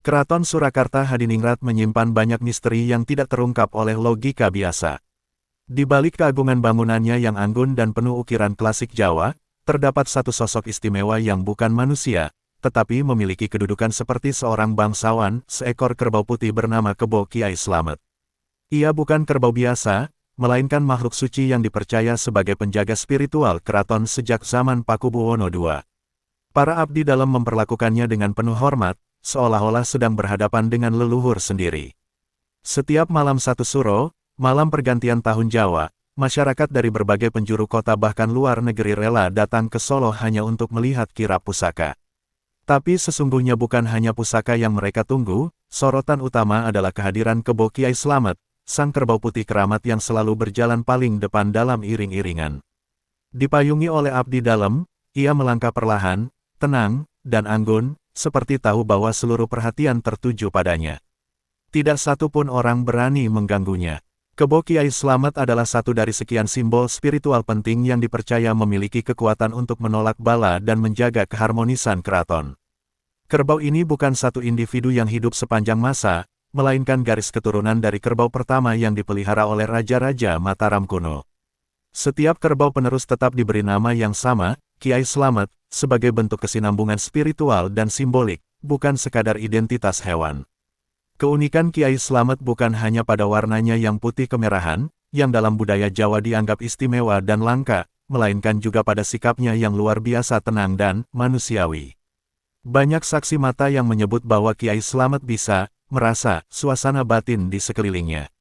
Keraton Surakarta Hadiningrat menyimpan banyak misteri yang tidak terungkap oleh logika biasa. Di balik keagungan bangunannya yang anggun dan penuh ukiran klasik Jawa, terdapat satu sosok istimewa yang bukan manusia, tetapi memiliki kedudukan seperti seorang bangsawan, seekor kerbau putih bernama Kebo Kiai Slamet. Ia bukan kerbau biasa, melainkan makhluk suci yang dipercaya sebagai penjaga spiritual keraton sejak zaman Pakubuwono II. Para abdi dalam memperlakukannya dengan penuh hormat, seolah-olah sedang berhadapan dengan leluhur sendiri. Setiap malam satu suro, malam pergantian tahun Jawa, masyarakat dari berbagai penjuru kota bahkan luar negeri rela datang ke Solo hanya untuk melihat kirap pusaka. Tapi sesungguhnya bukan hanya pusaka yang mereka tunggu, sorotan utama adalah kehadiran Kebo Kiai Slamet, sang kerbau putih keramat yang selalu berjalan paling depan dalam iring-iringan. Dipayungi oleh abdi dalam, ia melangkah perlahan, tenang, dan anggun, seperti tahu bahwa seluruh perhatian tertuju padanya. Tidak satu pun orang berani mengganggunya. Kebo Kiai Slamet adalah satu dari sekian simbol spiritual penting yang dipercaya memiliki kekuatan untuk menolak bala dan menjaga keharmonisan keraton. Kerbau ini bukan satu individu yang hidup sepanjang masa, melainkan garis keturunan dari kerbau pertama yang dipelihara oleh Raja-Raja Mataram kuno. Setiap kerbau penerus tetap diberi nama yang sama, Kiai Slamet, sebagai bentuk kesinambungan spiritual dan simbolik, bukan sekadar identitas hewan. Keunikan Kiai Slamet bukan hanya pada warnanya yang putih kemerahan, yang dalam budaya Jawa dianggap istimewa dan langka, melainkan juga pada sikapnya yang luar biasa tenang dan manusiawi. Banyak saksi mata yang menyebut bahwa Kiai Slamet bisa merasa suasana batin di sekelilingnya.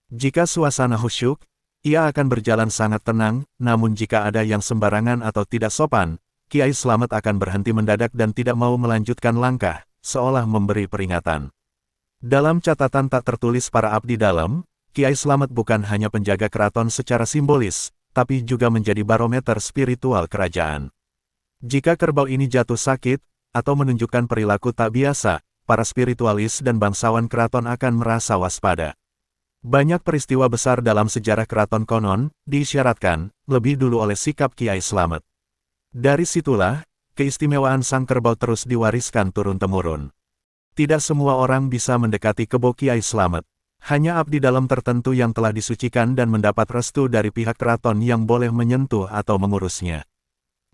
Jika suasana khusyuk, ia akan berjalan sangat tenang, namun jika ada yang sembarangan atau tidak sopan, Kiai Slamet akan berhenti mendadak dan tidak mau melanjutkan langkah, seolah memberi peringatan. Dalam catatan tak tertulis para abdi dalam, Kiai Slamet bukan hanya penjaga keraton secara simbolis, tapi juga menjadi barometer spiritual kerajaan. Jika kerbau ini jatuh sakit, atau menunjukkan perilaku tak biasa, para spiritualis dan bangsawan keraton akan merasa waspada. Banyak peristiwa besar dalam sejarah keraton konon, diisyaratkan, lebih dulu oleh sikap Kiai Slamet. Dari situlah, keistimewaan sang kerbau terus diwariskan turun-temurun. Tidak semua orang bisa mendekati Kebo Kiai Slamet. Hanya abdi dalam tertentu yang telah disucikan dan mendapat restu dari pihak keraton yang boleh menyentuh atau mengurusnya.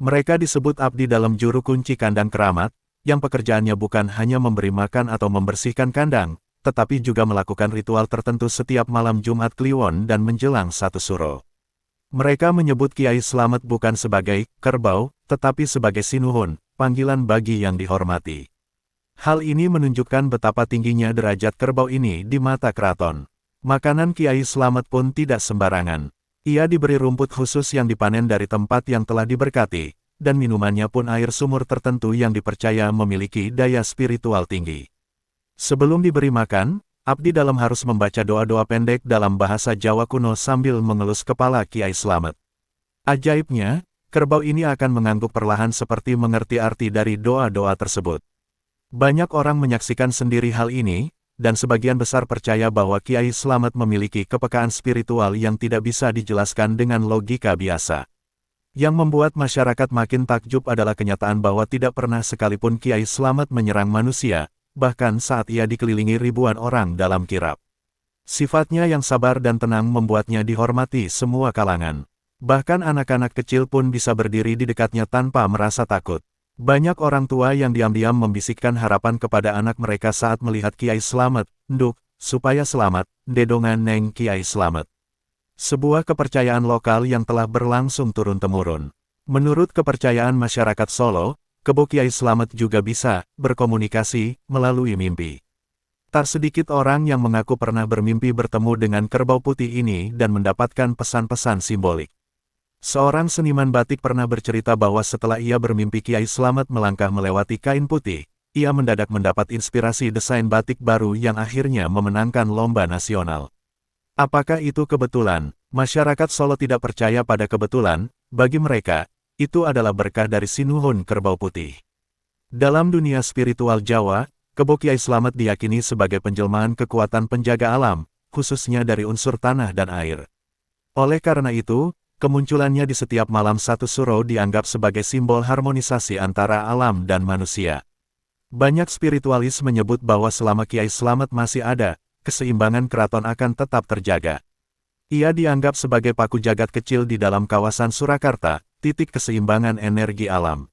Mereka disebut abdi dalam juru kunci kandang keramat, yang pekerjaannya bukan hanya memberi makan atau membersihkan kandang, tetapi juga melakukan ritual tertentu setiap malam Jumat Kliwon dan menjelang satu suro. Mereka menyebut Kiai Slamet bukan sebagai kerbau, tetapi sebagai sinuhun, panggilan bagi yang dihormati. Hal ini menunjukkan betapa tingginya derajat kerbau ini di mata keraton. Makanan Kiai Slamet pun tidak sembarangan. Ia diberi rumput khusus yang dipanen dari tempat yang telah diberkati, dan minumannya pun air sumur tertentu yang dipercaya memiliki daya spiritual tinggi. Sebelum diberi makan, abdi dalam harus membaca doa-doa pendek dalam bahasa Jawa kuno sambil mengelus kepala Kiai Slamet. Ajaibnya, kerbau ini akan mengangguk perlahan seperti mengerti arti dari doa-doa tersebut. Banyak orang menyaksikan sendiri hal ini, dan sebagian besar percaya bahwa Kiai Slamet memiliki kepekaan spiritual yang tidak bisa dijelaskan dengan logika biasa. Yang membuat masyarakat makin takjub adalah kenyataan bahwa tidak pernah sekalipun Kiai Slamet menyerang manusia, bahkan saat ia dikelilingi ribuan orang dalam kirap. Sifatnya yang sabar dan tenang membuatnya dihormati semua kalangan. Bahkan anak-anak kecil pun bisa berdiri di dekatnya tanpa merasa takut. Banyak orang tua yang diam-diam membisikkan harapan kepada anak mereka saat melihat Kiai Slamet, "Nduk, supaya selamat, dedongan neng Kiai Slamet." Sebuah kepercayaan lokal yang telah berlangsung turun-temurun. Menurut kepercayaan masyarakat Solo, Kebo Kiai Slamet juga bisa berkomunikasi melalui mimpi. Tak sedikit orang yang mengaku pernah bermimpi bertemu dengan kerbau putih ini dan mendapatkan pesan-pesan simbolik. Seorang seniman batik pernah bercerita bahwa setelah ia bermimpi Kiai Slamet melangkah melewati kain putih, ia mendadak mendapat inspirasi desain batik baru yang akhirnya memenangkan lomba nasional. Apakah itu kebetulan? Masyarakat Solo tidak percaya pada kebetulan, bagi mereka, itu adalah berkah dari sinuhun kerbau putih. Dalam dunia spiritual Jawa, Kebo Kiai Slamet diyakini sebagai penjelmaan kekuatan penjaga alam, khususnya dari unsur tanah dan air. Oleh karena itu, kemunculannya di setiap malam satu suro dianggap sebagai simbol harmonisasi antara alam dan manusia. Banyak spiritualis menyebut bahwa selama Kiai Slamet masih ada, keseimbangan keraton akan tetap terjaga. Ia dianggap sebagai paku jagat kecil di dalam kawasan Surakarta, titik keseimbangan energi alam.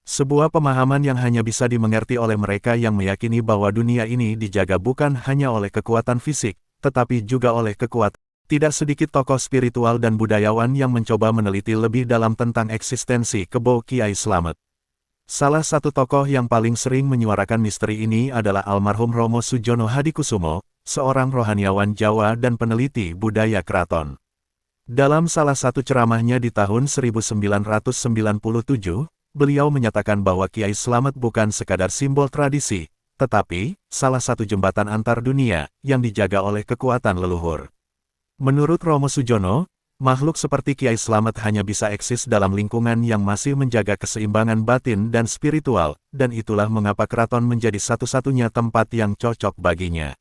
Sebuah pemahaman yang hanya bisa dimengerti oleh mereka yang meyakini bahwa dunia ini dijaga bukan hanya oleh kekuatan fisik, tetapi juga oleh kekuatan. Tidak sedikit tokoh spiritual dan budayawan yang mencoba meneliti lebih dalam tentang eksistensi Kebo Kiai Slamet. Salah satu tokoh yang paling sering menyuarakan misteri ini adalah almarhum Romo Sujono Hadikusumo, seorang rohaniawan Jawa dan peneliti budaya keraton. Dalam salah satu ceramahnya di tahun 1997, beliau menyatakan bahwa Kiai Slamet bukan sekadar simbol tradisi, tetapi salah satu jembatan antar dunia yang dijaga oleh kekuatan leluhur. Menurut Romo Sujono, makhluk seperti Kiai Slamet hanya bisa eksis dalam lingkungan yang masih menjaga keseimbangan batin dan spiritual, dan itulah mengapa keraton menjadi satu-satunya tempat yang cocok baginya.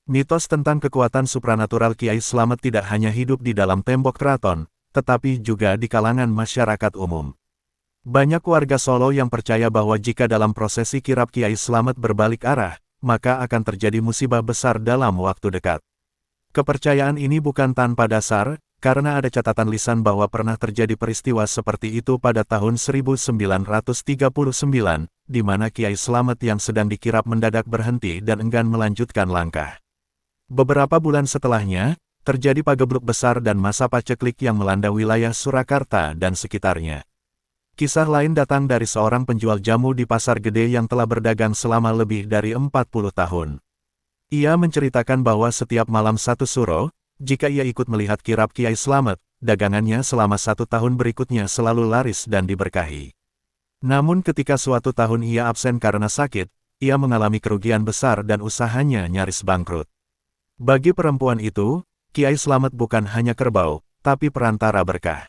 Mitos tentang kekuatan supranatural Kiai Slamet tidak hanya hidup di dalam tembok keraton, tetapi juga di kalangan masyarakat umum. Banyak warga Solo yang percaya bahwa jika dalam prosesi kirap Kiai Slamet berbalik arah, maka akan terjadi musibah besar dalam waktu dekat. Kepercayaan ini bukan tanpa dasar, karena ada catatan lisan bahwa pernah terjadi peristiwa seperti itu pada tahun 1939, di mana Kiai Slamet yang sedang dikirap mendadak berhenti dan enggan melanjutkan langkah. Beberapa bulan setelahnya, terjadi pagebluk besar dan masa paceklik yang melanda wilayah Surakarta dan sekitarnya. Kisah lain datang dari seorang penjual jamu di Pasar Gede yang telah berdagang selama lebih dari 40 tahun. Ia menceritakan bahwa setiap malam satu suro, jika ia ikut melihat kirap Kiai Slamet, dagangannya selama 1 tahun berikutnya selalu laris dan diberkahi. Namun ketika suatu tahun ia absen karena sakit, ia mengalami kerugian besar dan usahanya nyaris bangkrut. Bagi perempuan itu, Kiai Slamet bukan hanya kerbau, tapi perantara berkah.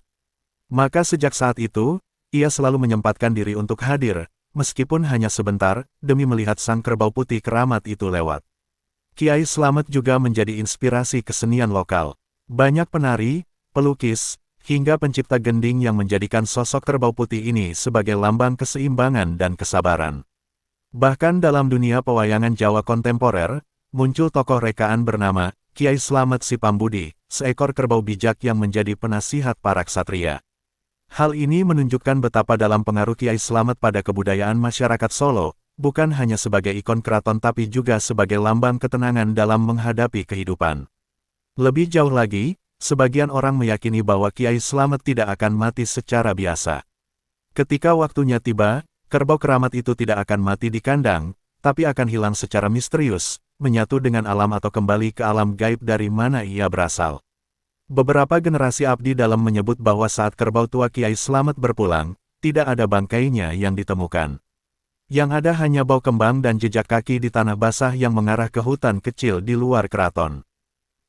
Maka sejak saat itu, ia selalu menyempatkan diri untuk hadir, meskipun hanya sebentar, demi melihat sang kerbau putih keramat itu lewat. Kiai Slamet juga menjadi inspirasi kesenian lokal. Banyak penari, pelukis, hingga pencipta gending yang menjadikan sosok kerbau putih ini sebagai lambang keseimbangan dan kesabaran. Bahkan dalam dunia pewayangan Jawa kontemporer, muncul tokoh rekaan bernama Kiai Slamet Si Pambudi, seekor kerbau bijak yang menjadi penasihat para ksatria. Hal ini menunjukkan betapa dalam pengaruh Kiai Slamet pada kebudayaan masyarakat Solo, bukan hanya sebagai ikon keraton tapi juga sebagai lambang ketenangan dalam menghadapi kehidupan. Lebih jauh lagi, sebagian orang meyakini bahwa Kiai Slamet tidak akan mati secara biasa. Ketika waktunya tiba, kerbau keramat itu tidak akan mati di kandang, tapi akan hilang secara misterius, menyatu dengan alam atau kembali ke alam gaib dari mana ia berasal. Beberapa generasi abdi dalam menyebut bahwa saat kerbau tua Kiai Slamet berpulang, tidak ada bangkainya yang ditemukan. Yang ada hanya bau kembang dan jejak kaki di tanah basah yang mengarah ke hutan kecil di luar keraton.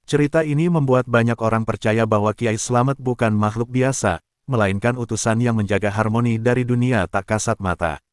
Cerita ini membuat banyak orang percaya bahwa Kiai Slamet bukan makhluk biasa, melainkan utusan yang menjaga harmoni dari dunia tak kasat mata.